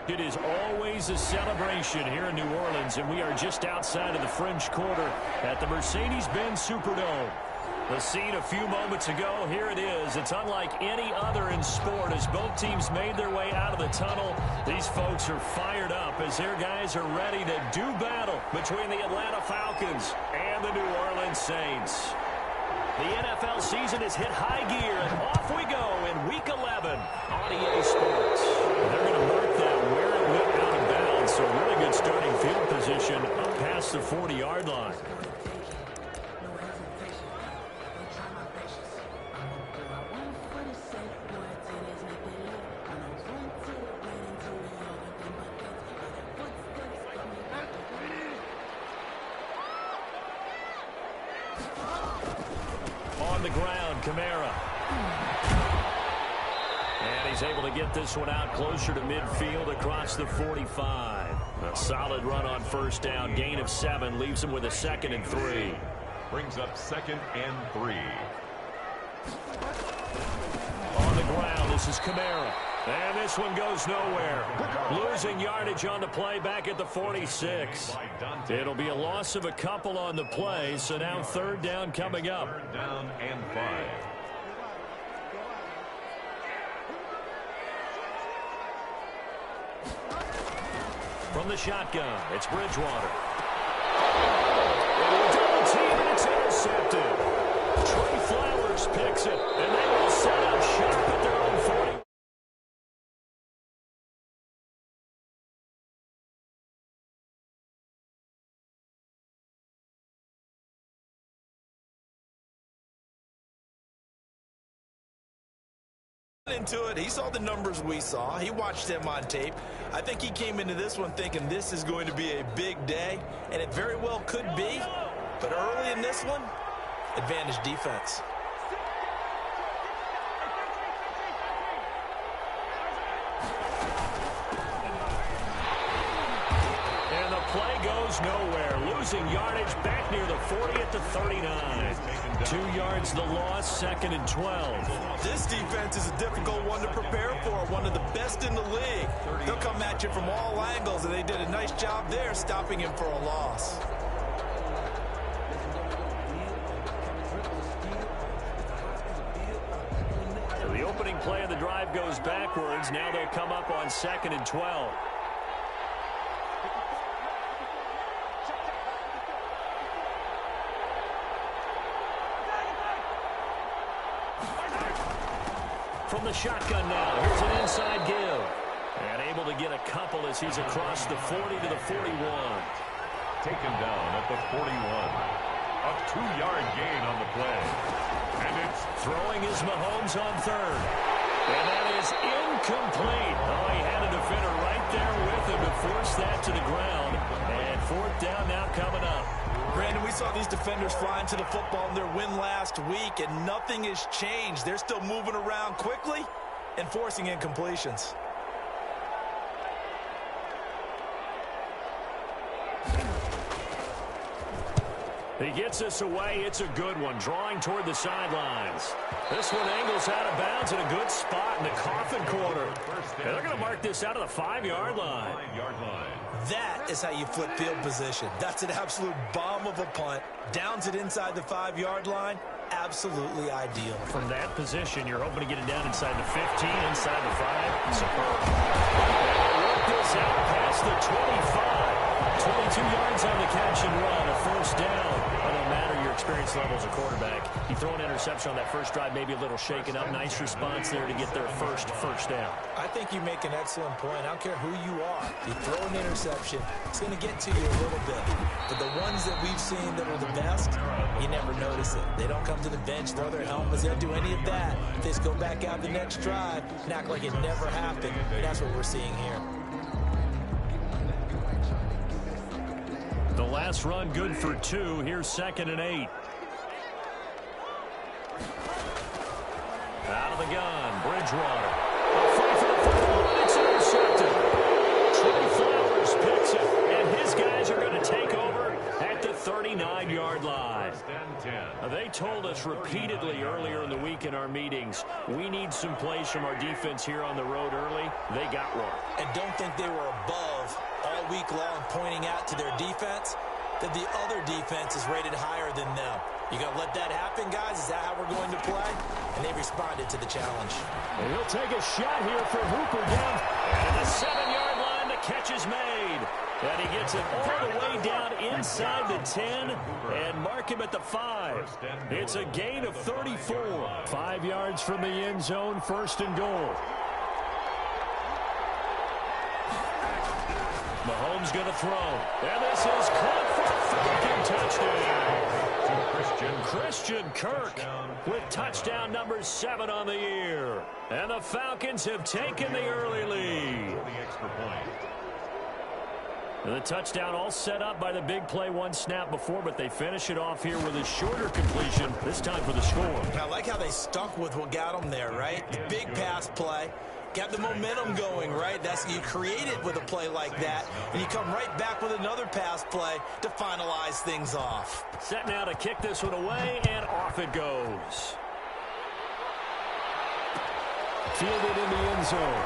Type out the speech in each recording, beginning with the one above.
It is always a celebration here in New Orleans, and we are just outside of the French Quarter at the Mercedes-Benz Superdome. The scene a few moments ago, here it is. It's unlike any other in sport as both teams made their way out of the tunnel. These folks are fired up as their guys are ready to do battle between the Atlanta Falcons and the New Orleans Saints. The NFL season has hit high gear, and off we go in Week 11 on EA Sports. They're going to mark that where it went out of bounds, so really good starting field position up past the 40-yard line. On the ground, Kamara. And he's able to get this one out closer to midfield across the 45. A solid run on first down. Gain of 7 leaves him with a 2nd and 3. Brings up 2nd and 3. On the ground, this is Kamara. And this one goes nowhere. Losing yardage on the play back at the 46. It'll be a loss of a couple on the play, so now 3rd down coming up. 3rd down and 5. From the shotgun, it's Bridgewater. Double team, and it's intercepted. Trey Flowers picks it, and they will set up shop at their own 40. Into it. He saw the numbers we saw. He watched them on tape. I think he came into this one thinking this is going to be a big day, and it very well could be. But early in this one, advantage defense. And the play goes nowhere. Losing yardage back near the 40 at the 39. 2 yards the loss, 2nd and 12. This defense is a difficult one to prepare for, one of the best in the league. They'll come at you from all angles, and they did a nice job there stopping him for a loss. So the opening play of the drive goes backwards. Now they'll come up on 2nd and 12. From the shotgun now, here's an inside give. And able to get a couple as he's across the 40 to the 41. Taken down at the 41. A 2-yard gain on the play. And it's throwing is Mahomes on 3rd. And that is incomplete. Oh, he had a defender right there with him to force that to the ground. And 4th down now coming up. Brandon, we saw these defenders flying to the football in their win last week, and nothing has changed. They're still moving around quickly and forcing incompletions. He gets us away. It's a good one. Drawing toward the sidelines. This one angles out of bounds in a good spot in the coffin corner. And they're going to mark this out of the 5-yard line. That is how you flip field position. That's an absolute bomb of a punt. Downs it inside the 5-yard line. Absolutely ideal. From that position, you're hoping to get it down inside the 15, inside the 5. Superb. Work this out past the 25. 22 yards on the catch and run. A 1st down. It don't matter your experience level as a quarterback. You throw an interception on that first drive, maybe a little shaken up. Nice response there to get their first down. I think you make an excellent point. I don't care who you are. If you throw an interception, it's going to get to you a little bit. But the ones that we've seen that are the best, you never notice it. They don't come to the bench, throw their helmets. They don't do any of that. They just go back out the next drive and act like it never happened. That's what we're seeing here. The last run good for 2. Here's 2nd and 8. Out of the gun, Bridgewater. A fight for the football, it's intercepted. Trey Flowers picks it, and his guys are going to take over at the 39-yard line. They told us repeatedly earlier in the week in our meetings, we need some plays from our defense here on the road early. They got one. And don't think they were above all week long pointing out to their defense that the other defense is rated higher than them. You going to let that happen, guys? Is that how we're going to play? And they responded to the challenge. And he'll take a shot here for Hooper down at the 7-yard line. The catch is made. And he gets it all the way down inside the 10 and mark him at the 5. It's a gain of 34. 5 yards from the end zone, first and goal. Mahomes going to throw. And this is caught for a Falcon touchdown. Christian Kirk with touchdown number 7 on the year. And the Falcons have taken the early lead. And the touchdown all set up by the big play one snap before, but they finish it off here with a shorter completion, this time for the score. I like how they stuck with what got them there, right? The big pass play. Got the momentum going, right? That's you create it with a play like that, and you come right back with another pass play to finalize things off. Set now to kick this one away, and off it goes. Fielded in the end zone.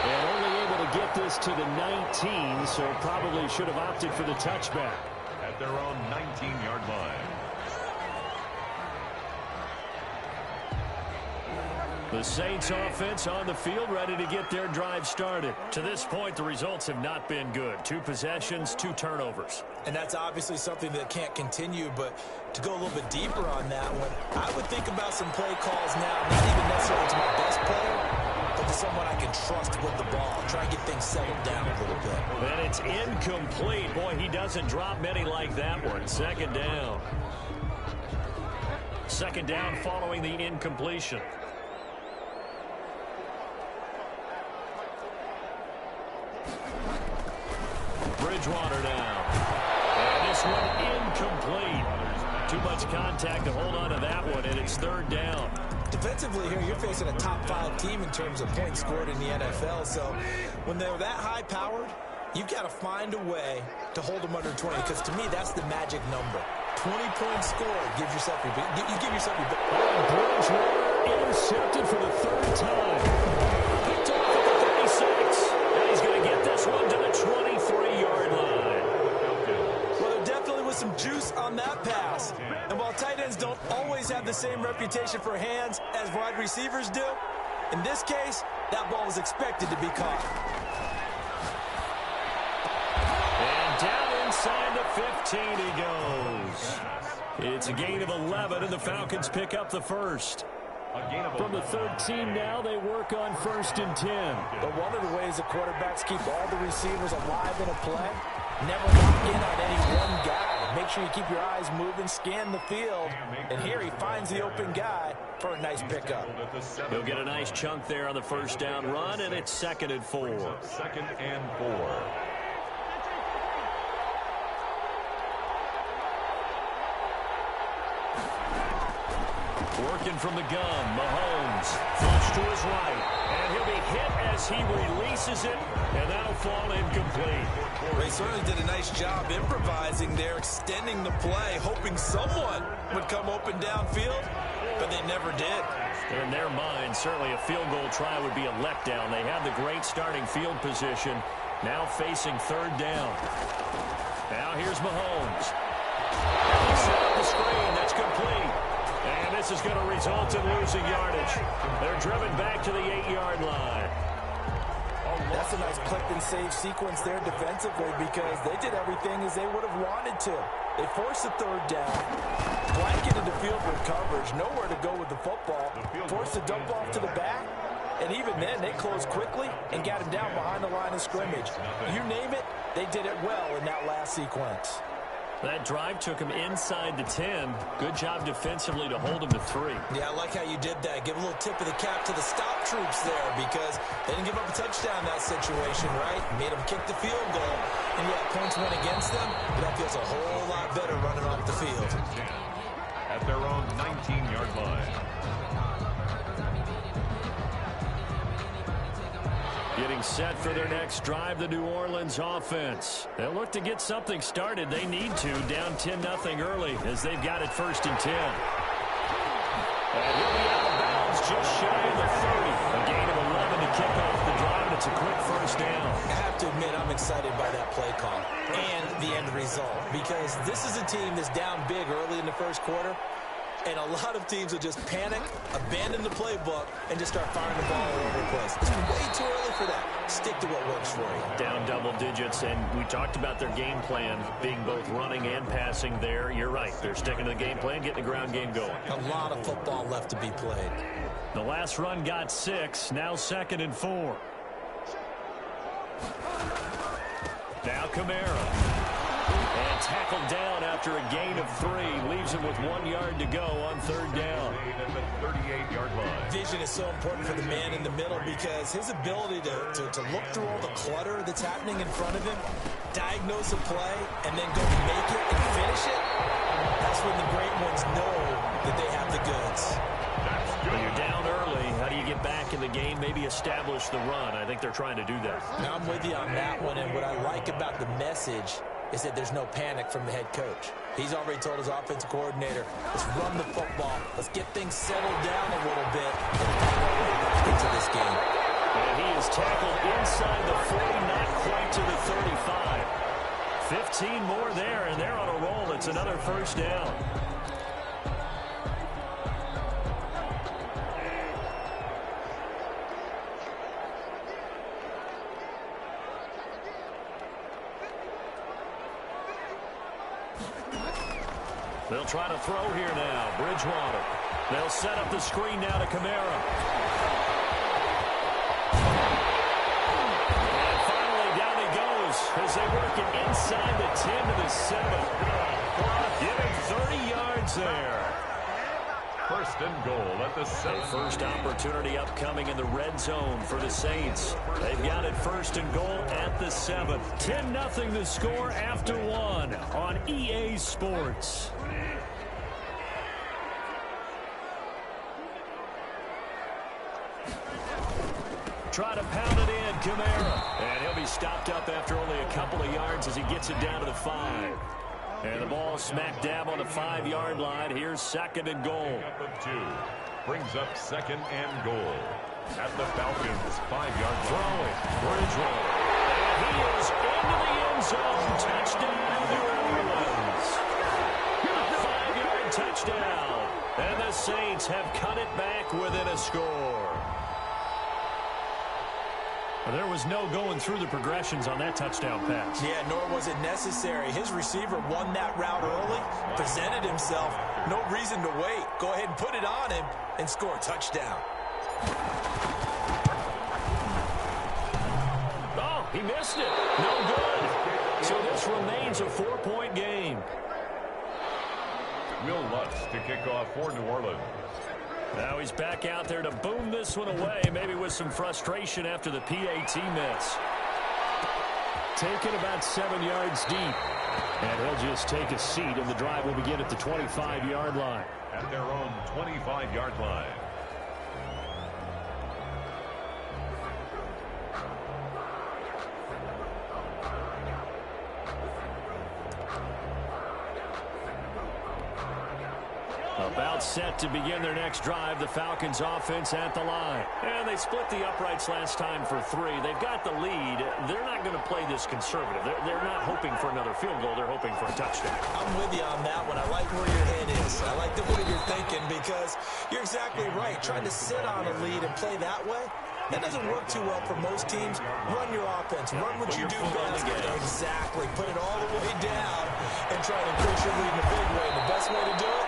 And only able to get this to the 19, so probably should have opted for the touchback. At their own 19-yard line. The Saints offense on the field, ready to get their drive started. To this point, the results have not been good. 2 possessions, 2 turnovers. And that's obviously something that can't continue, but to go a little bit deeper on that one, I would think about some play calls now, not even necessarily to my best player, but to someone I can trust with the ball. Try and get things settled down a little bit. And it's incomplete. Boy, he doesn't drop many like that one. Second down. Second down following the incompletion. Bridgewater down. And this one incomplete. Too much contact to hold on to that one, and it's third down. Defensively here, you're facing a top 5 team in terms of points scored in the NFL. So when they're that high-powered, you've got to find a way to hold them under 20, because to me, that's the magic number. 20 points scored gives yourself your you give yourself your Bridgewater intercepted for the 3rd time. Picked off at the 36. And he's going to get this one to the 23-yard line. Well, there definitely was some juice on that pass. And while tight ends don't always have the same reputation for hands as wide receivers do, in this case, that ball was expected to be caught. And down inside the 15 he goes. It's a gain of 11, and the Falcons pick up the first. From the 13 now, they work on 1st and 10. But one of the ways the quarterbacks keep all the receivers alive in a play, never lock in on any one guy. Make sure you keep your eyes moving, scan the field, and here he finds the open guy for a nice pickup. He'll get a nice chunk there on the first down run, and it's 2nd and 4. 2nd and 4. Working from the gun, Mahomes, flush to his right, and he'll be hit as he releases it, and that'll fall incomplete. They certainly did a nice job improvising there, extending the play, hoping someone would come open downfield, but they never did. In their mind, certainly a field goal try would be a letdown. They have the great starting field position, now facing 3rd down. Now here's Mahomes. He set up the screen, that's complete. And this is going to result in losing yardage. They're driven back to the 8-yard line. That's a nice click and save sequence there defensively, because they did everything as they would have wanted to. They forced the 3rd down, blanketed the field with coverage, nowhere to go with the football, forced the dump off to the back, and even then they closed quickly and got him down behind the line of scrimmage. You name it, they did it well in that last sequence. That drive took him inside the 10. Good job defensively to hold him to 3. Yeah, I like how you did that. Give a little tip of the cap to the stop troops there, because they didn't give up a touchdown in that situation, right? Made them kick the field goal. And yeah, points went against them, but that feels a whole lot better running off the field. At their own 19-yard line. Getting Getting set for their next drive, the New Orleans offense. They'll look to get something started. They need to, down 10-0 early as they've got it 1st and 10. And he'll be out of bounds just shy of the 30. A gain of 11 to kick off the drive, and it's a quick 1st down. I have to admit, I'm excited by that play call and the end result, because this is a team that's down big early in the 1st quarter. And a lot of teams will just panic, abandon the playbook, and just start firing the ball all over the place. It's way too early for that. Stick to what works for you. Down double digits, and we talked about their game plan being both running and passing there. You're right. They're sticking to the game plan, getting the ground game going. A lot of football left to be played. The last run got 6, now 2nd and 4. Now Kamara. And tackled down after a gain of 3. Leaves him with 1 yard to go on 3rd down. At the 38-yard line. Vision is so important for the man in the middle, because his ability to look through all the clutter that's happening in front of him, diagnose a play, and then go make it and finish it, that's when the great ones know that they have the goods. When you're down early, how do you get back in the game, maybe establish the run? I think they're trying to do that. Now, I'm with you on that one, and what I like about the message is that there's no panic from the head coach. He's already told his offensive coordinator, let's run the football, let's get things settled down a little bit, and find our way back into this game. And he is tackled inside the 40, not quite to the 35. 15 more there, and they're on a roll. It's another 1st down. They'll try to throw here now. Bridgewater. They'll set up the screen now to Kamara. And finally down he goes as they work it inside the 10 to the 7. Give him 30 yards there. 1st and goal at the 7. First opportunity upcoming in the red zone for the Saints. They've got it 1st and goal at the 7. 10-0 the score after 1 on EA Sports. Try to pound it in, Kamara. And he'll be stopped up after only a couple of yards as he gets it down to the 5. And the ball smack dab on the 5-yard line. Here's 2nd and goal. Up of 2. Brings up 2nd and goal. At the Falcons, 5-yard line. Bridgewater. And he is into the end zone. Touchdown, New Orleans. A 5-yard touchdown. And the Saints have cut it back within a score. Well, there was no going through the progressions on that touchdown pass. Yeah, nor was it necessary. His receiver won that route early, presented himself. No reason to wait. Go ahead and put it on him and score a touchdown. Oh, he missed it. No good. So this remains a 4-point game. Will Lutz to kick off for New Orleans. Now he's back out there to boom this one away, maybe with some frustration after the PAT miss. Taken about 7 yards deep. And he'll just take a seat, and the drive will begin at the 25-yard line. At their own 25-yard line. About set to begin their next drive, the Falcons offense at the line. And they split the uprights last time for 3. They've got the lead. They're not going to play this conservative. They're not hoping for another field goal. They're hoping for a touchdown. I'm with you on that one. I like where your head is. I like the way you're thinking, because you're exactly right. Trying to sit on a lead and play that way, that doesn't work too well for most teams. Run your offense. Run what you do best. Exactly. Put it all the way down and try to increase your lead in a big way. The best way to do it,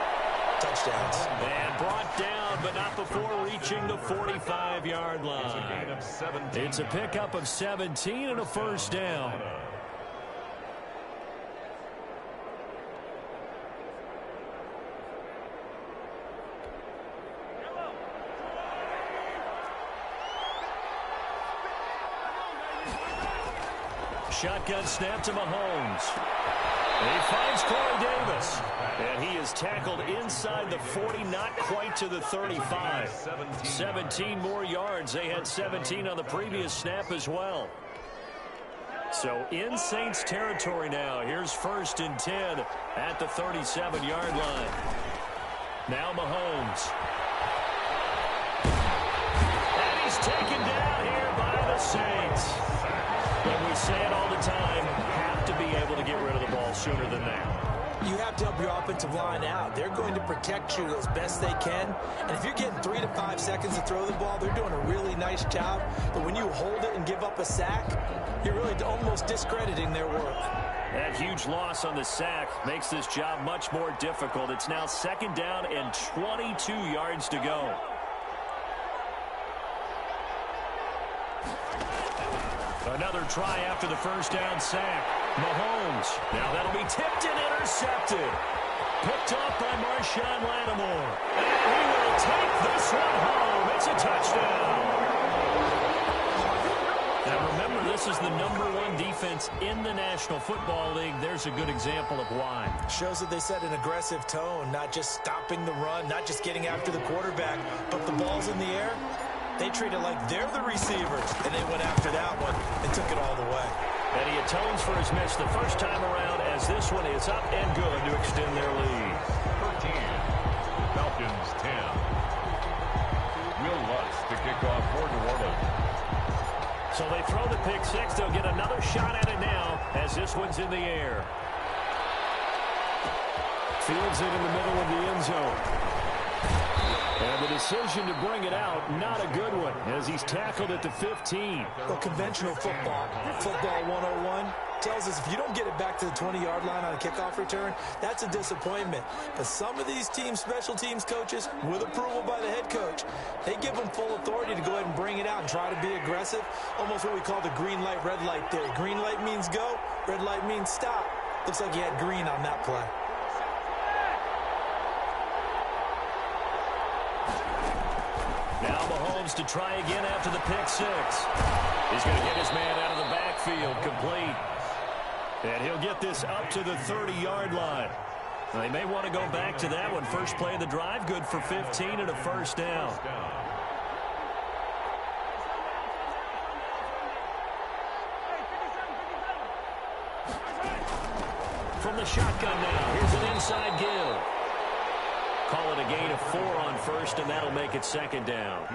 touchdowns. And brought down, but not before reaching the 45-yard line. It's a pickup of 17 and a 1st down. Shotgun snap to Mahomes. He finds Corey Davis. And he is tackled inside the 40, not quite to the 35. 17 more yards. They had 17 on the previous snap as well. So in Saints territory now. Here's 1st and 10 at the 37-yard line. Now Mahomes. And he's taken down here by the Saints. And we say it all the time, have to be able to get rid of the ball sooner than that. You have to help your offensive line out. They're going to protect you as best they can. And if you're getting 3 to 5 seconds to throw the ball, they're doing a really nice job. But when you hold it and give up a sack, you're really almost discrediting their work. That huge loss on the sack makes this job much more difficult. It's now 2nd down and 22 yards to go. Another try after the 1st down sack. Mahomes. Now that'll be tipped and intercepted. Picked off by Marshawn Lattimore. And he will take this one home. It's a touchdown. Now remember, this is the #1 defense in the National Football League. There's a good example of why. Shows that they set an aggressive tone, not just stopping the run, not just getting after the quarterback, but the ball's in the air. They treat it like they're the receivers, and they went after that one and took it all the way. And he atones for his miss the first time around as this one is up and good to extend their lead. 13. Falcons 10. Will Lutz to kick off for New Orleans. So they throw the pick six. They'll get another shot at it now as this one's in the air. Fields it in the middle of the end zone. And the decision to bring it out, not a good one, as he's tackled at the 15. Well, conventional football 101, tells us if you don't get it back to the 20-yard line on a kickoff return, that's a disappointment. But some of these teams, special teams coaches, with approval by the head coach, they give them full authority to go ahead and bring it out and try to be aggressive, almost what we call the green light, red light theory. Green light means go, red light means stop. Looks like he had green on that play. Now Mahomes to try again after the pick six. He's going to get his man out of the backfield, complete. And he'll get this up to the 30-yard line. Now, they may want to go back to that one. First play of the drive, good for 15 and a 1st down. From the shotgun now, here's an inside give. Call it a gain of 4 on 1st, and that'll make it 2nd down.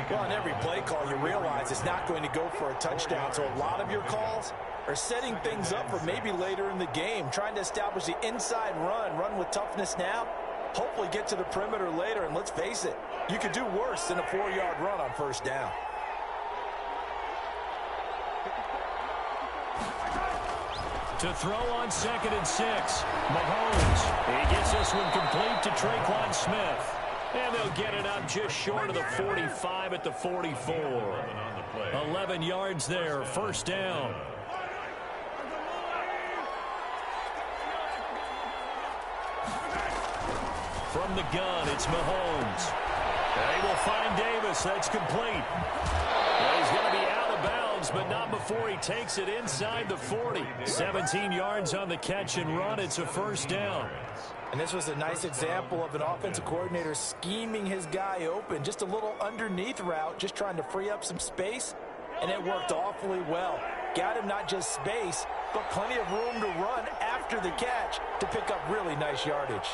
Well, on every play call, you realize it's not going to go for a touchdown. So a lot of your calls are setting things up for maybe later in the game, trying to establish the inside run with toughness now, hopefully get to the perimeter later. And let's face it, you could do worse than a 4-yard run on 1st down. To throw on 2nd and 6. Mahomes. He gets this one complete to Traquan Smith. And they'll get it up just short of the 45 at the 44. 11 yards there. 1st down. From the gun, it's Mahomes. They will find Davis. That's complete. Well, he's going to be out of bounds, but not before he takes it inside the 40. 17 yards on the catch and run. It's a 1st down. And this was a nice example of an offensive coordinator scheming his guy open. Just a little underneath route, just trying to free up some space, and it worked awfully well. Got him not just space, but plenty of room to run after the catch to pick up really nice yardage.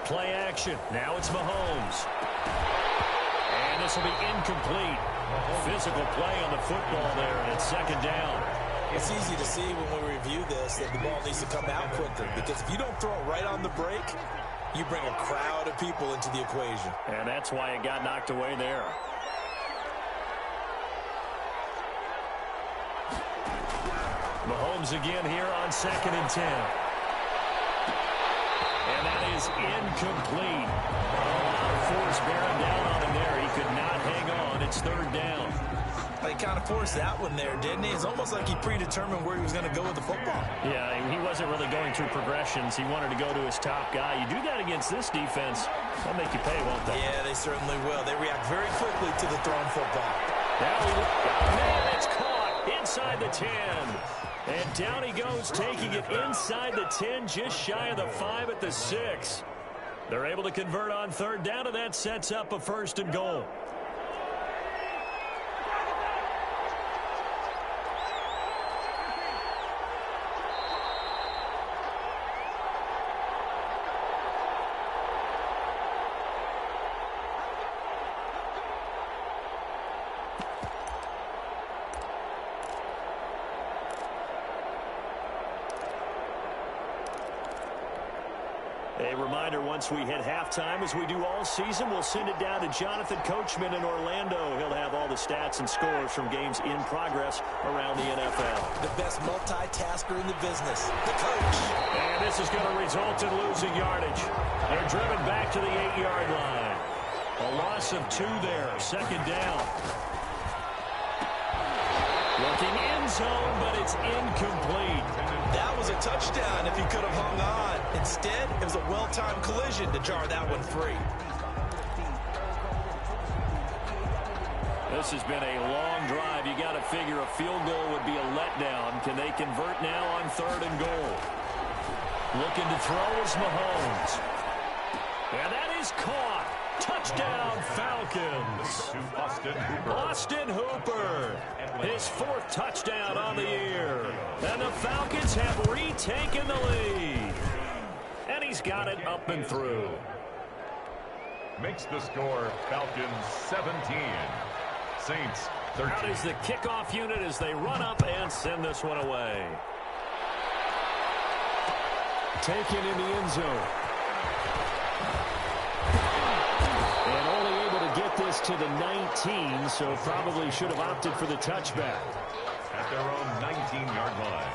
Play action. Now it's Mahomes. And this will be incomplete. Physical play on the football there, and it's 2nd down. It's easy to see when we review this that the ball needs to come out quicker, because if you don't throw it right on the break, you bring a crowd of people into the equation. And that's why it got knocked away there. Mahomes again here on 2nd and 10. And that is incomplete. A lot of force bearing down on him there. He could not hang on. It's 3rd down. I kind of forced that one there, didn't he? It's almost like he predetermined where he was going to go with the football. Yeah, he wasn't really going through progressions. He wanted to go to his top guy. You do that against this defense, they'll make you pay, won't they? Yeah, they certainly will. They react very quickly to the thrown football. Now we look. Oh, man, it's caught inside the 10. And down he goes, taking it inside the 10, just shy of the 5 at the 6. They're able to convert on third down, and that sets up a 1st and goal. A reminder, once we hit halftime, as we do all season, we'll send it down to Jonathan Coachman in Orlando. He'll have all the stats and scores from games in progress around the NFL. The best multitasker in the business, the coach. And this is going to result in losing yardage. They're driven back to the 8-yard line. A loss of 2 there, 2nd down. Looking end zone, but it's incomplete. That was a touchdown if he could have hung on. Instead, it was a well-timed collision to jar that one free. This has been a long drive. You got to figure a field goal would be a letdown. Can they convert now on 3rd and goal? Looking to throw is Mahomes. And that is caught. Touchdown, Falcons. Austin Hooper. His 4th touchdown on the year. And the Falcons have retaken the lead. And he's got it up and through. Makes the score Falcons 17. Saints 13. That is the kickoff unit as they run up and send this one away. Taken in the end zone. And only able to get this to the 19, so probably should have opted for the touchback. At their own 19-yard line.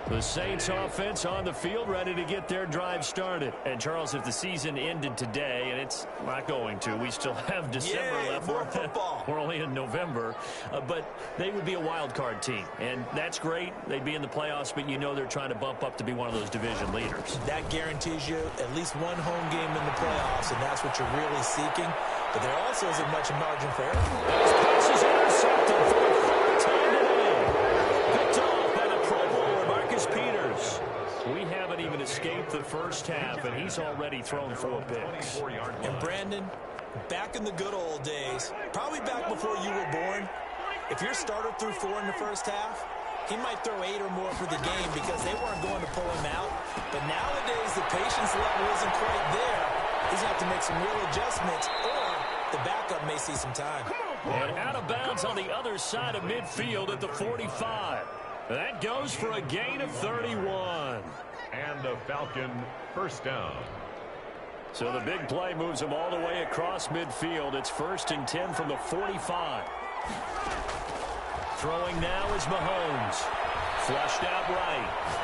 The Saints offense on the field, ready to get their drive started. And, Charles, if the season ended today, and it's not going to, we still have December left. More football. We're only in November. But they would be a wild card team. And that's great. They'd be in the playoffs, but you know they're trying to bump up to be one of those division leaders. That guarantees you at least one home game in the playoffs, and that's what you're really seeking. But there also isn't much margin for error. This pass is intercepted for the 3rd time today. Picked off by the Pro Bowler, Marcus Peters. We haven't even escaped the first half, and he's already thrown 4 picks. And Brandon, back in the good old days, probably back before you were born, if your starter threw 4 in the first half, he might throw 8 or more for the game because they weren't going to pull him out. But nowadays, the patience level isn't quite there. He's going to have to make some real adjustments, or the backup may see some time. And out of bounds on the other side of midfield at the 45. That goes for a gain of 31. And a Falcon 1st down. So the big play moves them all the way across midfield. It's 1st and 10 from the 45. Throwing now is Mahomes. Flushed out right.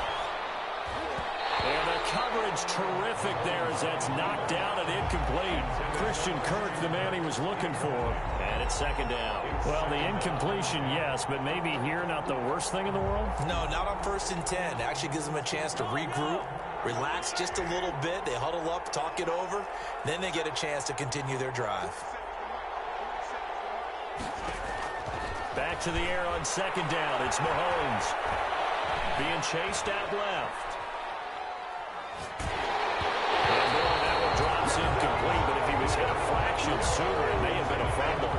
And the coverage terrific there as that's knocked down and incomplete. Christian Kirk, the man he was looking for. And it's 2nd down. Well, the incompletion, yes, but maybe here not the worst thing in the world? No, not on 1st and 10. It actually gives them a chance to regroup, relax just a little bit. They huddle up, talk it over. Then they get a chance to continue their drive. Back to the air on 2nd down. It's Mahomes. Being chased out left. Incomplete, but if he was hit a fraction sooner, it may have been a fumble.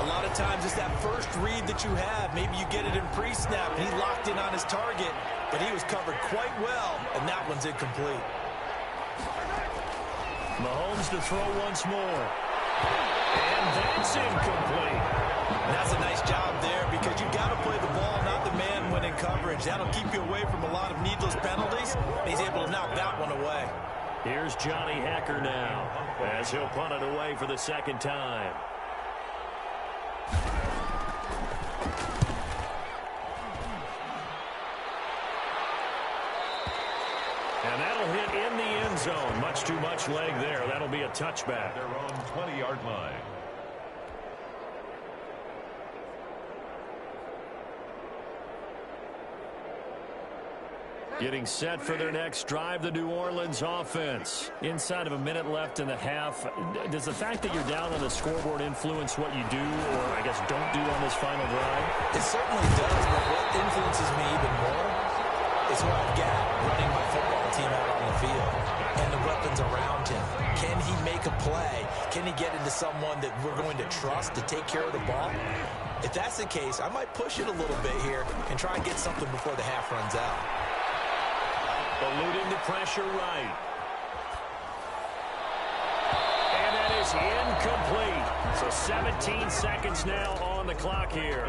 A lot of times it's that first read that you have. Maybe you get it in pre-snap, and he locked in on his target, but he was covered quite well, and that one's incomplete. Mahomes to throw once more. And that's incomplete. And that's a nice job there because you've got to play the ball, not the man when in coverage. That'll keep you away from a lot of needless penalties, and he's able to knock that one away. Here's Johnny Hacker now as he'll punt it away for the 2nd time. And that'll hit in the end zone. Much too much leg there. That'll be a touchback. Their own 20-yard line. Getting set for their next drive, the New Orleans offense. Inside of a minute left in the half, does the fact that you're down on the scoreboard influence what you do, or I guess don't do on this final drive? It certainly does, but what influences me even more is who I've got running my football team out on the field and the weapons around him. Can he make a play? Can he get into someone that we're going to trust to take care of the ball? If that's the case, I might push it a little bit here and try and get something before the half runs out. Eluding the pressure right. And that is incomplete. So 17 seconds now on the clock here.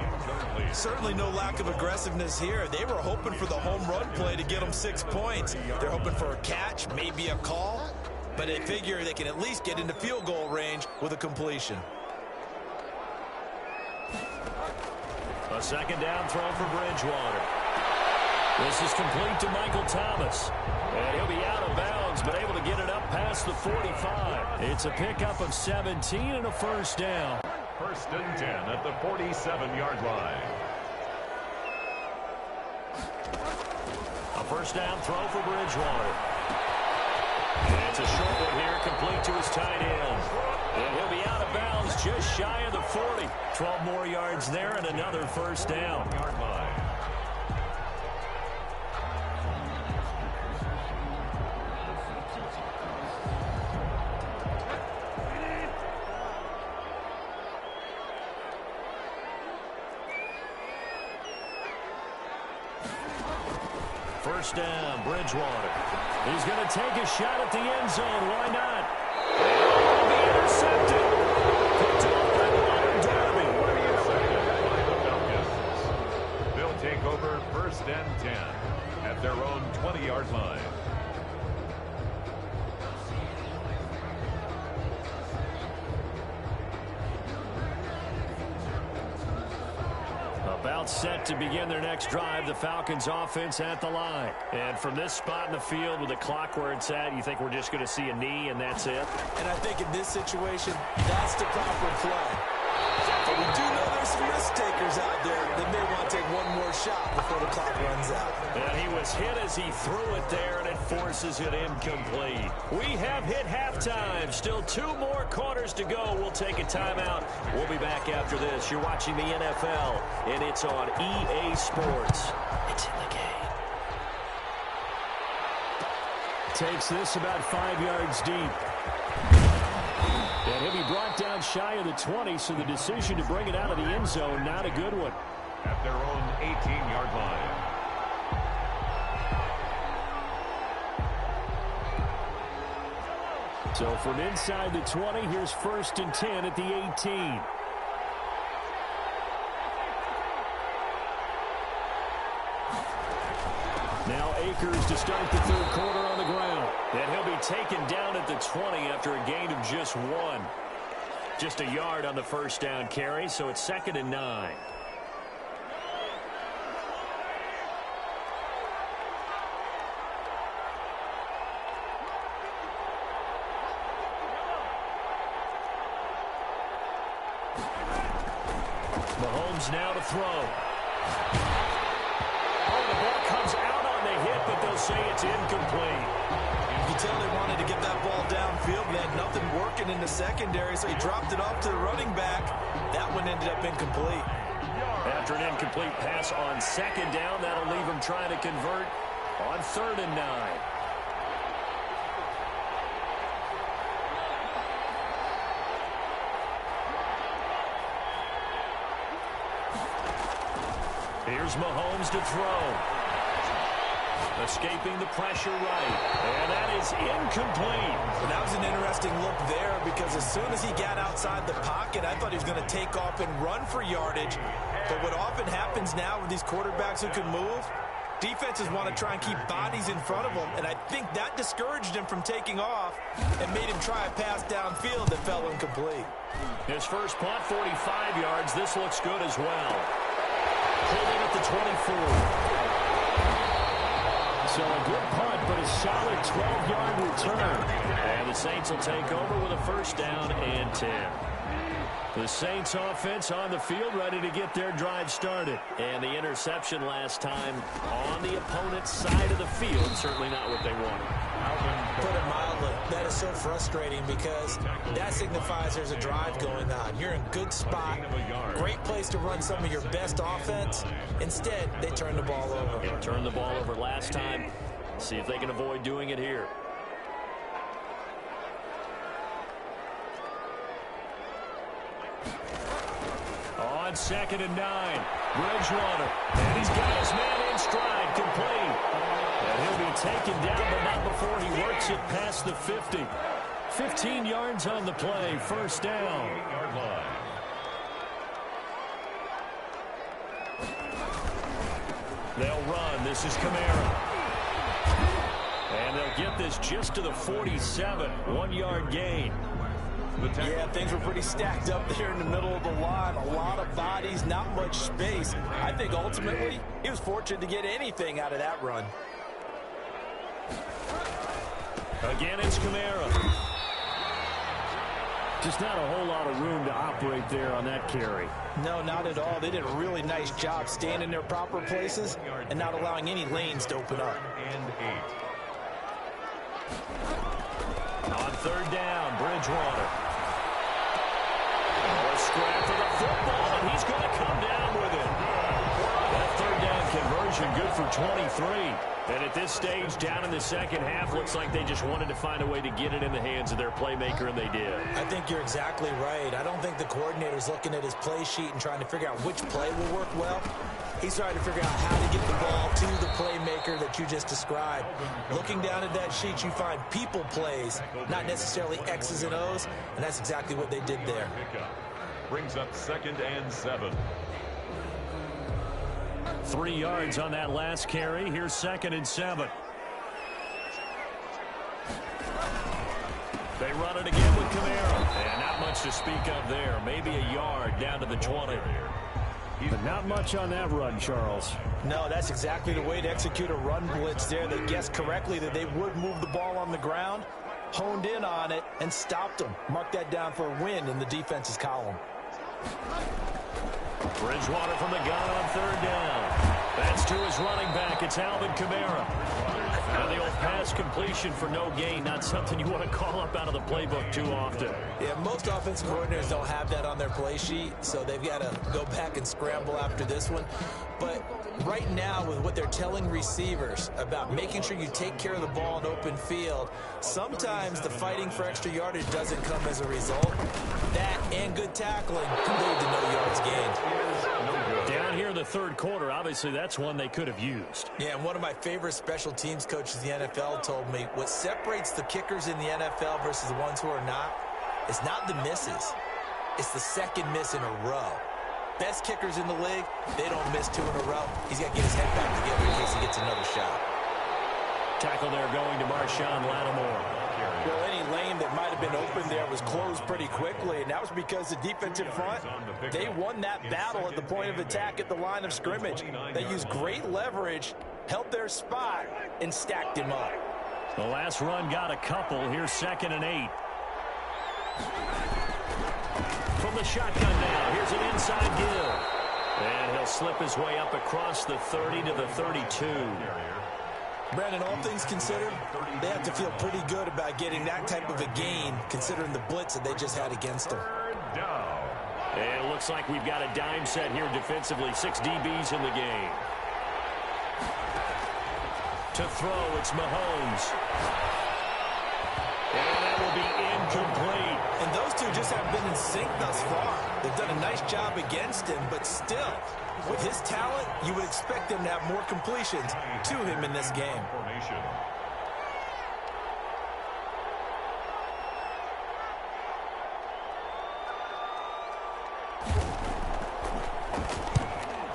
Certainly no lack of aggressiveness here. They were hoping for the home run play to get them 6 points. They're hoping for a catch, maybe a call, but they figure they can at least get into field goal range with a completion. A second down throw for Bridgewater. This is complete to Michael Thomas. And he'll be out of bounds, but able to get it up past the 45. It's a pickup of 17 and a first down. First and 10 at the 47-yard line. A first down throw for Bridgewater. And it's a short one here, complete to his tight end. And he'll be out of bounds just shy of the 40. 12 more yards there and another first down. Yard line. First down, Bridgewater. He's going to take a shot at the end zone. Why not? He'll be intercepted. Picked off by Ron Darby. They'll take over first and 10 at their own 20-yard line. About set to begin their next drive, the Falcons offense at the line. And from this spot in the field with the clock where it's at, you think we're just going to see a knee and that's it? And I think in this situation, that's the proper play. But we do know there's some risk takers out there that may want to take one more shot before the clock runs out. And he was hit as he threw it there, and it forces it incomplete. We have hit halftime. Still 2 more quarters to go. We'll take a timeout. We'll be back after this. You're watching the NFL, and it's on EA Sports. It's in the game. Takes this about 5 yards deep. And he'll be brought down shy of the 20, so the decision to bring it out of the end zone, not a good one. At their own 18-yard line. So from inside the 20, here's first and 10 at the 18. Now Akers to start the third quarter on the ground. And he'll be taken down at the 20 after a gain of just 1. Just a yard on the first down carry, so it's 2nd and 9. Mahomes now to throw. Oh, the ball comes out on the hit, but they'll say it's incomplete. You can tell they wanted to get that ball downfield. They had nothing working in the secondary, so he dropped it off to the running back. That one ended up incomplete. After an incomplete pass on 2nd down, that'll leave him trying to convert on 3rd and 9. Here's Mahomes to throw. Escaping the pressure right. And that is incomplete. And that was an interesting look there because as soon as he got outside the pocket, I thought he was going to take off and run for yardage. But what often happens now with these quarterbacks who can move, defenses want to try and keep bodies in front of them. And I think that discouraged him from taking off and made him try a pass downfield that fell incomplete. His first punt, 45 yards. This looks good as well. Pulled in at the 24. So So a good punt, but a solid 12-yard return. And the Saints will take over with a first down and 10. The Saints offense on the field, ready to get their drive started. And the interception last time on the opponent's side of the field, certainly not what they wanted. Put it mildly, that is so frustrating because that signifies there's a drive going on. You're in a good spot, great place to run some of your best offense. Instead, they turn the ball over. They turned the ball over last time. See if they can avoid doing it here. On 2nd and 9, Bridgewater. And he's got his man in stride, complete. And he'll be taken down, but not before he works it past the 50. 15 yards on the play, first down. They'll run. This is Kamara. And they'll get this just to the 47, 1-yard gain. Yeah, things were pretty stacked up there in the middle of the line. A lot of bodies, not much space. I think ultimately he was fortunate to get anything out of that run. Again, it's Kamara. Just not a whole lot of room to operate there on that carry. No, not at all. They did a really nice job staying in their proper places and not allowing any lanes to open up. On 3rd down, Bridgewater. A scrap for the football, and he's going to come down with it. That 3rd down conversion good for 23. And at this stage, down in the second half, looks like they just wanted to find a way to get it in the hands of their playmaker, and they did. I think you're exactly right. I don't think the coordinator's looking at his play sheet and trying to figure out which play will work well. He's trying to figure out how to get the ball to the playmaker that you just described. Looking down at that sheet, you find people plays, not necessarily X's and O's, and that's exactly what they did there. Brings up 2nd and 7. 3 yards on that last carry. Here's 2nd and 7. They run it again with Kamara. And not much to speak of there. Maybe a yard down to the 20. But not much on that run, Charles. No, that's exactly the way to execute a run blitz there. They guessed correctly that they would move the ball on the ground, honed in on it, and stopped them. Mark that down for a win in the defense's column. Bridgewater from the gun on 3rd down. That's to his running back. It's Alvin Kamara. And the old pass completion for no gain, not something you want to call up out of the playbook too often. Yeah, most offensive coordinators don't have that on their play sheet, so they've got to go back and scramble after this one. But right now, with what they're telling receivers about making sure you take care of the ball in open field, sometimes the fighting for extra yardage doesn't come as a result. That and good tackling can lead to no yards gained. Down here in the 3rd quarter, obviously that's one they could have used. Yeah, and one of my favorite special teams coaches in the NFL told me what separates the kickers in the NFL versus the ones who are not is not the misses. It's the second miss in a row. Best kickers in the league, they don't miss 2 in a row. He's got to get his head back together in case he gets another shot. Tackle there going to Marshawn Lattimore. Well, any lane that might have been open there was closed pretty quickly, and that was because the defensive front, they won that battle at the point of attack at the line of scrimmage. They used great leverage, held their spot, and stacked him up. The last run got a couple. Here's 2nd and 8. From the shotgun now, here's an inside give. And he'll slip his way up across the 30 to the 32. Brandon, all things considered, they have to feel pretty good about getting that type of a gain, considering the blitz that they just had against them. And it looks like we've got a dime set here defensively. 6 DBs in the game. To throw, it's Mahomes. And that will be incomplete. And those two just haven't been in sync thus far. They've done a nice job against him, but still, with his talent, you would expect them to have more completions to him in this game.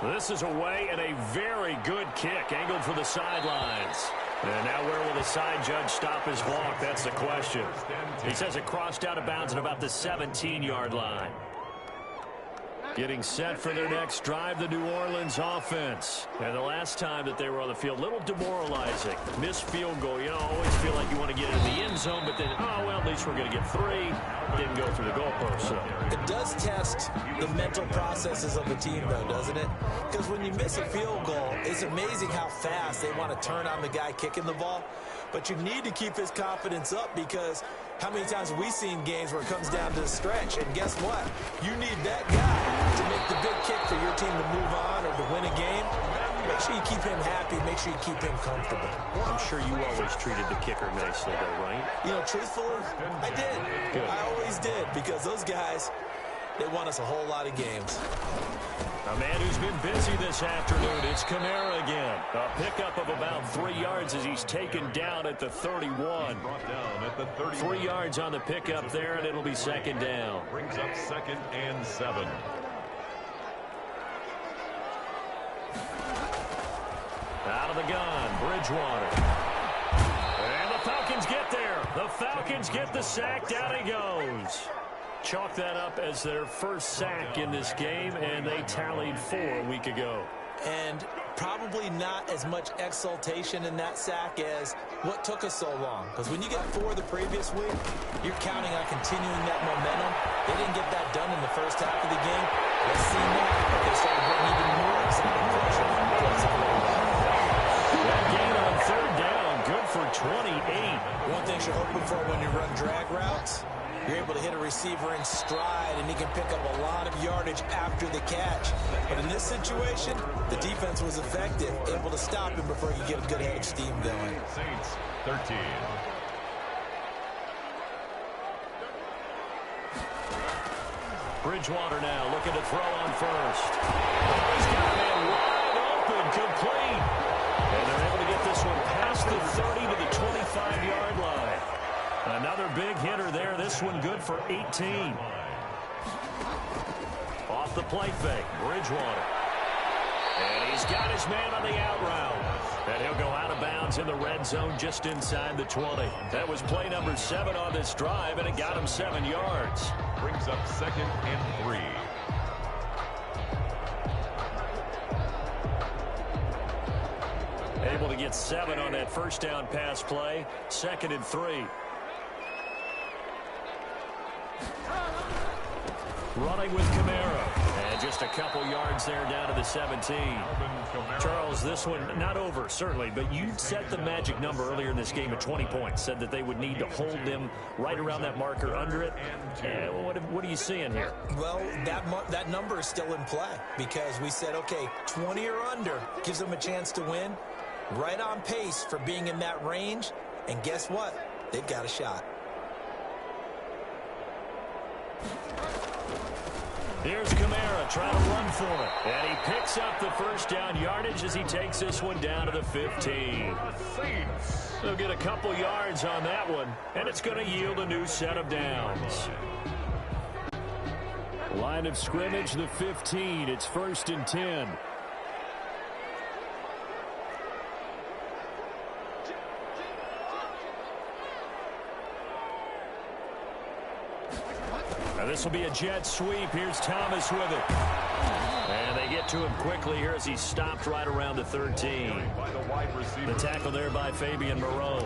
This is away and a very good kick, angled for the sidelines. And now where will the side judge stop his walk? That's the question. He says it crossed out of bounds at about the 17-yard line. Getting set for their next drive, the New Orleans offense. And the last time that they were on the field, a little demoralizing. Missed field goal. You know, always feel like you want to get into the end zone, but then, oh, well, at least we're going to get 3. Didn't go through the goalpost. So. It does test the mental processes of the team, though, doesn't it? Because when you miss a field goal, it's amazing how fast they want to turn on the guy kicking the ball. But you need to keep his confidence up, because how many times have we seen games where it comes down to the stretch? And guess what? You need that guy to make the big kick for your team to move on or to win a game. Make sure you keep him happy. Make sure you keep him comfortable. I'm sure you always treated the kicker nicely, though, right? You know, truthfully, I did. Good. I always did, because those guys, they won us a whole lot of games. A man who's been busy this afternoon, it's Kamara again. A pickup of about 3 yards as he's taken down at the 31. 3 yards on the pickup there, and it'll be second down. Brings up 2nd and 7. Out of the gun, Bridgewater. And the Falcons get there. The Falcons get the sack. Down he goes. Chalk that up as their first sack in this game, and they tallied 4 a week ago. And probably not as much exultation in that sack as what took us so long. Because when you get 4 the previous week, you're counting on continuing that momentum. They didn't get that done in the first half of the game. Let's see now. They started putting even more exciting pressure on the place. That gain on 3rd down, good for 28. One thing you're hoping for when you run drag routes, you're able to hit a receiver in stride, and he can pick up a lot of yardage after the catch. But in this situation, the defense was effective, able to stop him before he could get a good head of steam going. Saints 13. Bridgewater now looking to throw on first. Oh, he's got a man wide open, complete. And they're able to get this one past the 30 to the 25-yard line. Another big hitter there. This one good for 18. Off the play fake, Bridgewater. And he's got his man on the out route. And he'll go out of bounds in the red zone just inside the 20. That was play number 7 on this drive, and it got him 7 yards. Brings up 2nd and 3. Able to get 7 on that first down pass play. 2nd and 3. Running with Kamara. And just a couple yards there down to the 17. Charles, this one not over, certainly, but you set the magic number earlier in this game at 20 points. Said that they would need to hold them right around that marker under it. What are you seeing here? Well, that number is still in play, because we said, okay, 20 or under gives them a chance to win. Right on pace for being in that range. And guess what? They've got a shot. Here's Kamara trying to run for it. And he picks up the first down yardage as he takes this one down to the 15. They'll get a couple yards on that one, and it's going to yield a new set of downs. Line of scrimmage, the 15. It's 1st and 10. This will be a jet sweep. Here's Thomas with it. And they get to him quickly here as he stopped right around the 13. The tackle there by Fabian Moreau.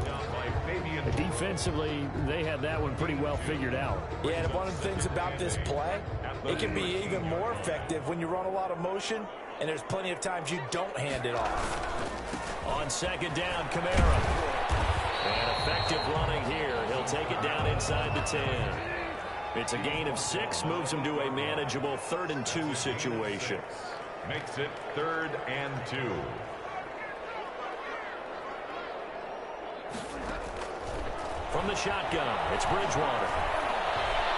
Defensively, they had that one pretty well figured out. Yeah, and one of the things about this play, it can be even more effective when you run a lot of motion, and there's plenty of times you don't hand it off. On 2nd down, Kamara. And effective running here. He'll take it down inside the 10. It's a gain of 6, moves him to a manageable 3rd and 2 situation. Makes it 3rd and 2. From the shotgun, it's Bridgewater.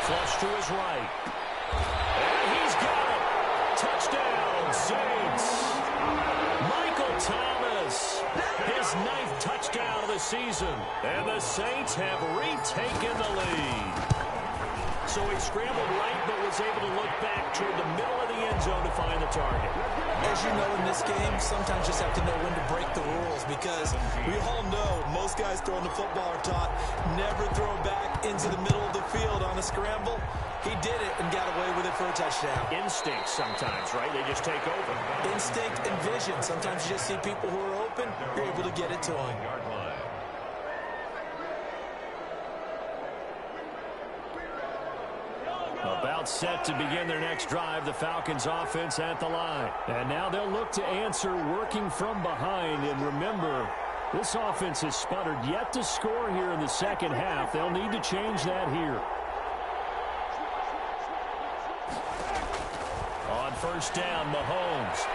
Flush to his right. And he's got it. Touchdown, Saints. Michael Thomas, his 9th touchdown of the season. And the Saints have retaken the lead. So he scrambled right, but was able to look back toward the middle of the end zone to find the target. As you know, in this game, sometimes you just have to know when to break the rules, because we all know most guys throwing the football are taught never throw back into the middle of the field on a scramble. He did it and got away with it for a touchdown. Instinct sometimes, right? They just take over. Instinct and vision. Sometimes you just see people who are open, you're able to get it to them. About set to begin their next drive, the Falcons offense at the line. And now they'll look to answer working from behind. And remember, this offense has sputtered yet to score here in the second half. They'll need to change that here. On first down, Mahomes.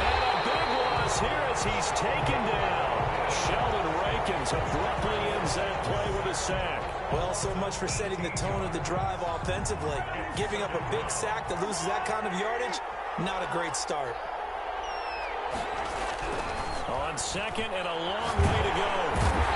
And a big loss here as he's taken down. Sheldon Rankins abruptly ends that play with a sack. Well, so much for setting the tone of the drive offensively. Giving up a big sack that loses that kind of yardage, not a great start. On second and a long way to go.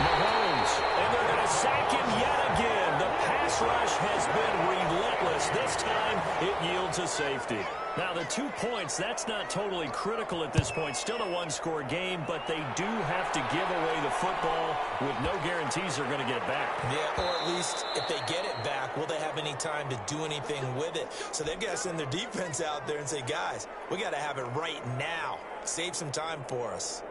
Mahomes, and they're going to sack him yet again. The pass rush has been relentless. This time, it yields a safety. Now, the 2 points, that's not totally critical at this point. Still a one-score game, but they do have to give away the football with no guarantees they're going to get it back. Yeah, or at least if they get it back, will they have any time to do anything with it? So they've got to send their defense out there and say, guys, we got to have it right now. Save some time for us.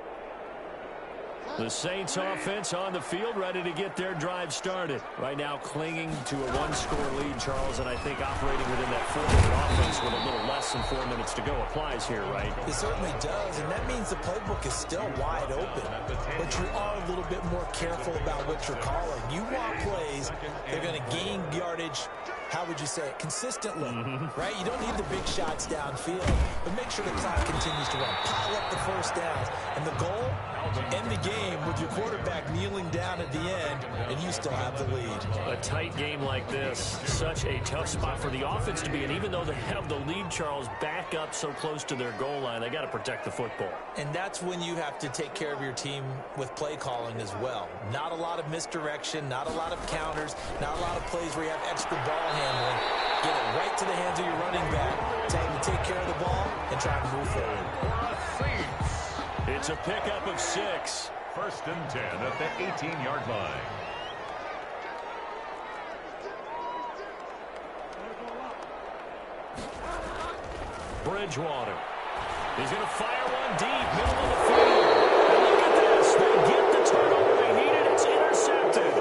The Saints offense on the field, ready to get their drive started. Right now clinging to a one-score lead, Charles, and I think operating within that 4-minute offense with a little less than 4 minutes to go applies here, right? It certainly does, and that means the playbook is still wide open. But you are a little bit more careful about what you're calling. You want plays, they're going to gain yardage, how would you say it, consistently, right? You don't need the big shots downfield, but make sure the clock continues to run. Pile up the first downs, and the goal, end the game with your quarterback kneeling down at the end, and you still have the lead. A tight game like this, such a tough spot for the offense to be in. Even though they have the lead, Charles, back up so close to their goal line, they got to protect the football. And that's when you have to take care of your team with play calling as well. Not a lot of misdirection, not a lot of counters, not a lot of plays where you have extra ball handling. Get it right to the hands of your running back, tell him to take care of the ball, and try to move forward. It's a pickup of 6. First and 10 at the 18-yard line. Bridgewater. He's going to fire one deep, middle of the field. And look at this. They get the turnover they needed. It's intercepted.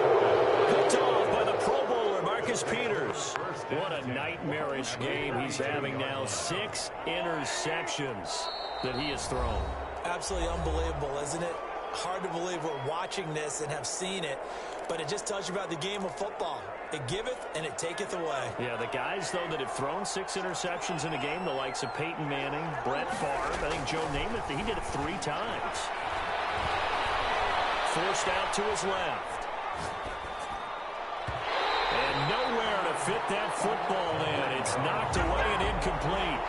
Picked off by the Pro Bowler, Marcus Peters. What a nightmarish game he's having now. 6 interceptions that he has thrown. Absolutely unbelievable, isn't it? Hard to believe we're watching this and have seen it, but it just tells you about the game of football. It giveth and it taketh away. Yeah, the guys, though, that have thrown 6 interceptions in a game, the likes of Peyton Manning, Brett Favre, I think Joe Namath, he did it 3 times. Forced out to his left. And nowhere to fit that football in. It's knocked away and incomplete.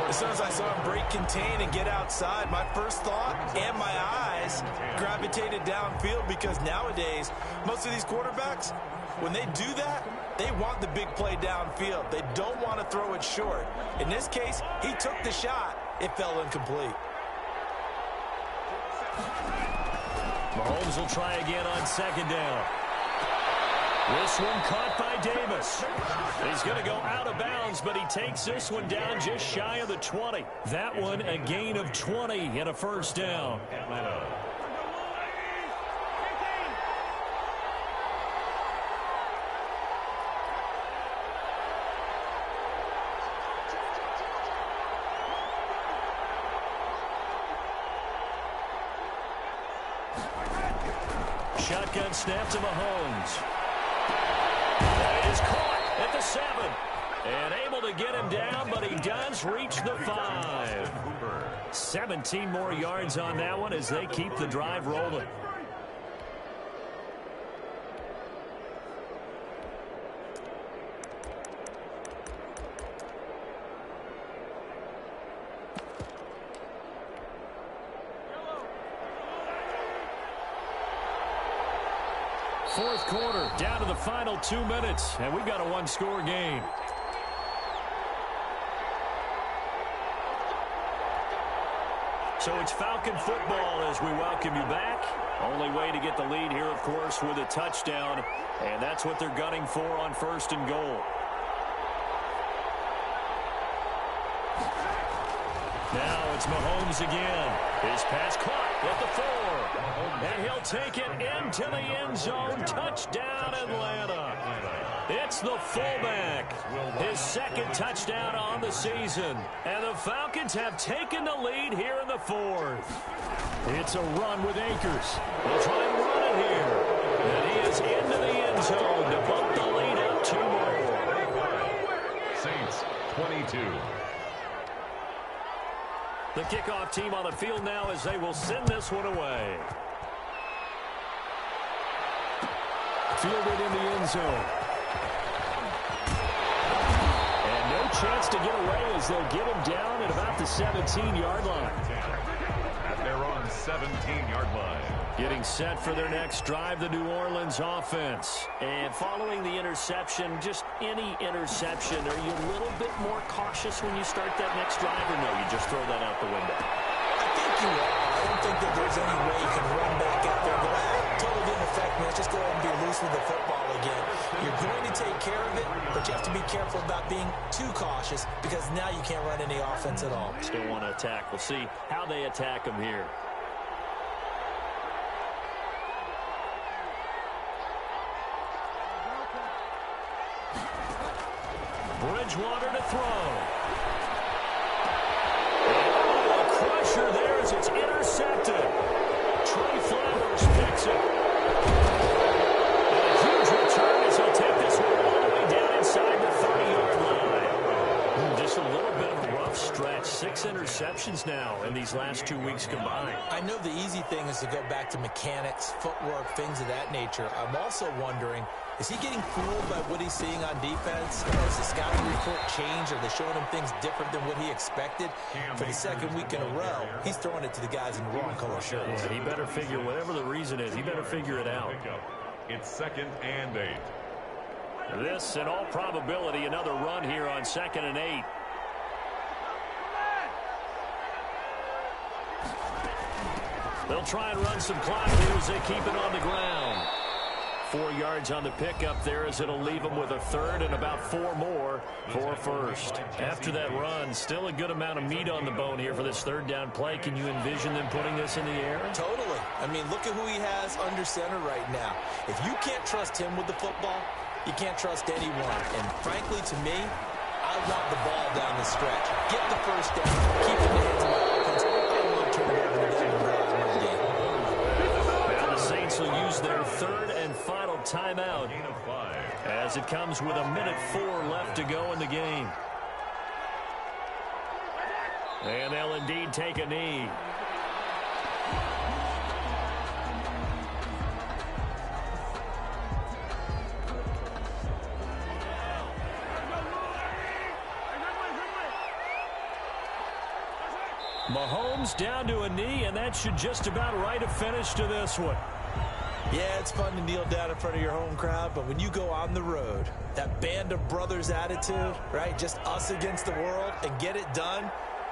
As soon as I saw him break contain and get outside, my first thought and my eyes gravitated downfield, because nowadays, most of these quarterbacks, when they do that, they want the big play downfield. They don't want to throw it short. In this case, he took the shot. It fell incomplete. Mahomes will try again on second down. This one caught by Davis. He's going to go out of bounds, but he takes this one down just shy of the 20. That one a gain of 20 and a first down. Atlanta. Shotgun snap to Mahomes. That is caught at the 7. And able to get him down, but he does reach the 5. 17 more yards on that one as they keep the drive rolling. Fourth quarter, down to the final 2 minutes, and we've got a one-score game. So it's Falcon football as we welcome you back. Only way to get the lead here, of course, with a touchdown. And that's what they're gunning for on 1st and goal. Now it's Mahomes again. His pass caught at the 4. And he'll take it into the end zone. Touchdown, Atlanta. It's the fullback. His 2nd touchdown on the season. And the Falcons have taken the lead here in the 4th. It's a run with Akers. They'll try and run it here. And he is into the end zone to bump the lead up 2 more. Saints 22. The kickoff team on the field now as they will send this one away. Fielded in the end zone. And no chance to get away as they'll get him down at about the 17-yard line. At their own 17-yard line. Getting set for their next drive, the New Orleans offense. And following the interception, just any interception, are you a little bit more cautious when you start that next drive, or no, you just throw that out the window? I think you are. I don't think that there's any way you can run back out there and go, totally didn't affect me. Let's just go ahead and be loose with the football again. You're going to take care of it, but you have to be careful about being too cautious because now you can't run any offense at all. Still want to attack. We'll see how they attack him here. Bridgewater to throw. Oh, a crusher there as it's intercepted. Trey Flowers picks it. And a huge return as he'll take this one all the way down inside the 30-yard line. Just a little bit of a rough stretch. 6 interceptions now in these last 2 weeks combined. I know the easy thing is to go back to mechanics, footwork, things of that nature. I'm also wondering, is he getting fooled by what he's seeing on defense? Has the scouting report changed? Are they showing him things different than what he expected? For the 2nd week in a row, he's throwing it to the guys in the wrong color shirts. Yeah, he better figure, whatever the reason is, he better figure it out. It's 2nd and 8. This, in all probability, another run here on 2nd and 8. They'll try and run some clock here as they keep it on the ground. 4 yards on the pickup there as it'll leave them with a 3rd and about 4 more for a 1st. After that run, still a good amount of meat on the bone here for this 3rd down play. Can you envision them putting this in the air? Totally. I mean, look at who he has under center right now. If you can't trust him with the football, you can't trust anyone. And frankly, to me, I want the ball down the stretch. Get the 1st down. Keep it in the hands of my offense. I don't want to turn it over to them and drive my game. Now the Saints will use their 3rd and final timeout as it comes with 1:04 left to go in the game. And they'll indeed take a knee. Mahomes down to a knee, and that should just about write a finish to this one. Yeah, it's fun to kneel down in front of your home crowd, but when you go on the road, that band of brothers attitude, right, just us against the world, and get it done,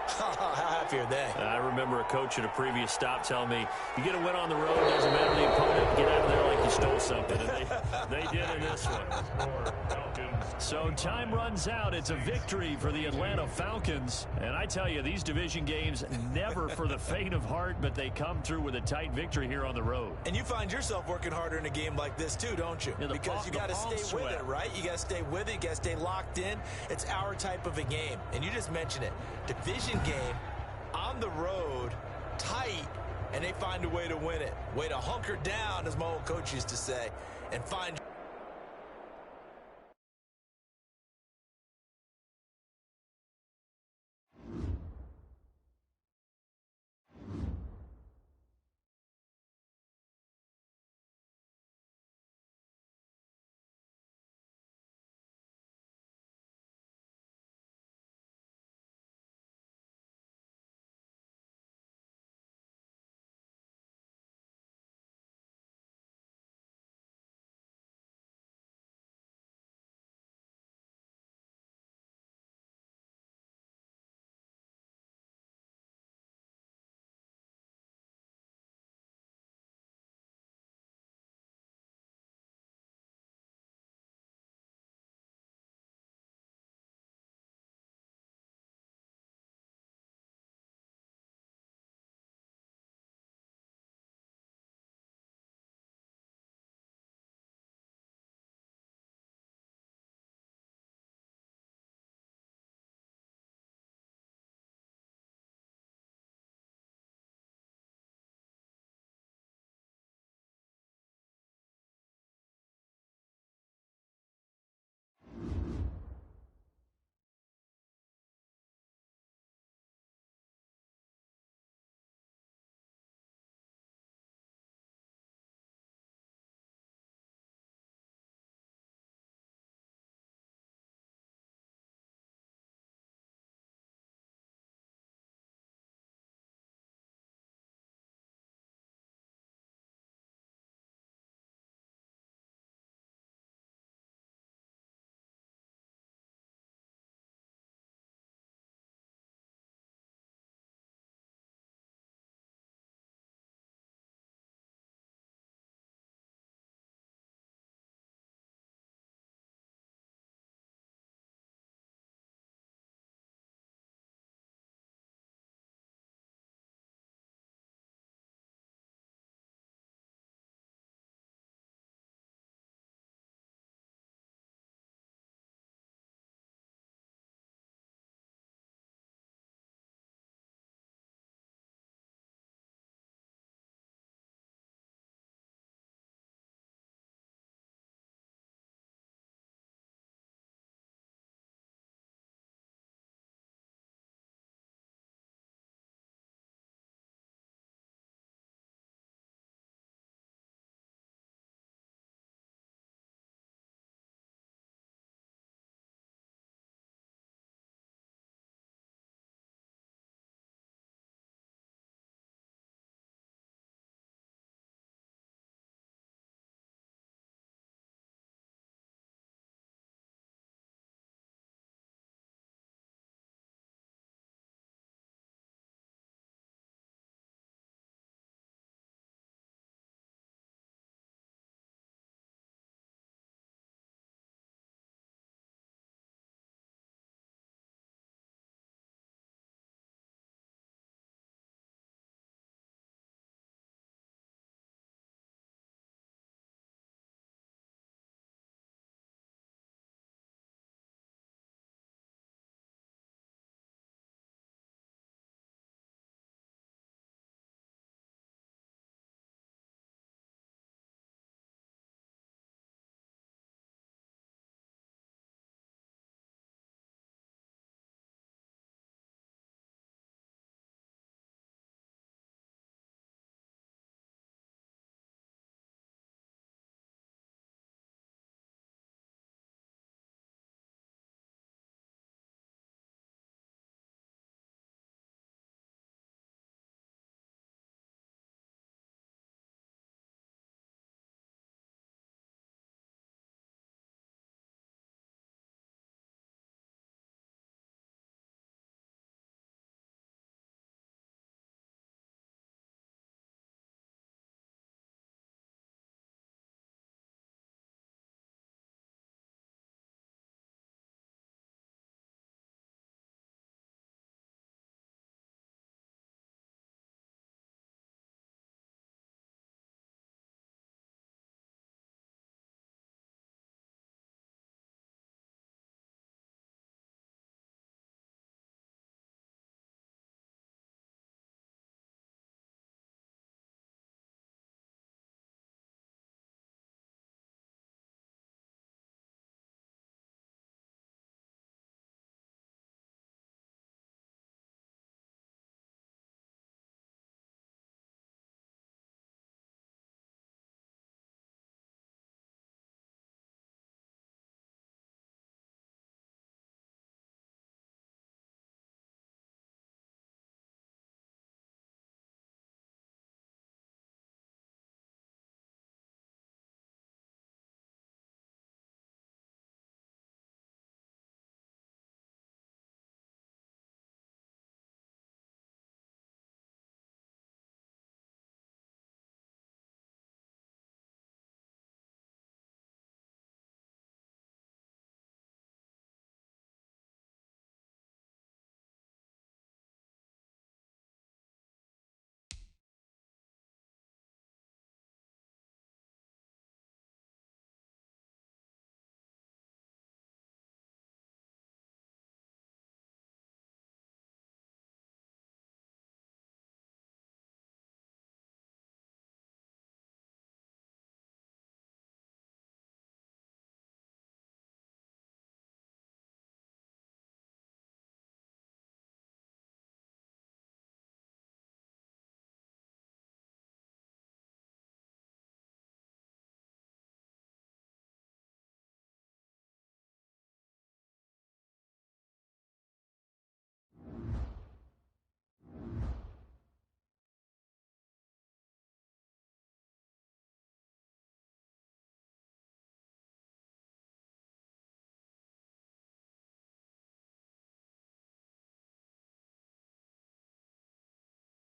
how happy are they? I remember a coach at a previous stop telling me, you get a win on the road, doesn't matter the opponent, get out of there like you stole something. And they did in this one. So time runs out. It's a victory for the Atlanta Falcons. And I tell you, these division games, never for the faint of heart, but they come through with a tight victory here on the road. And you find yourself working harder in a game like this too, don't you? Yeah, because you got to stay with it, right? You got to stay with it. You got to stay locked in. It's our type of a game. And you just mentioned it. Division game, on the road, tight, and they find a way to win it. Way to hunker down, as my old coach used to say, and find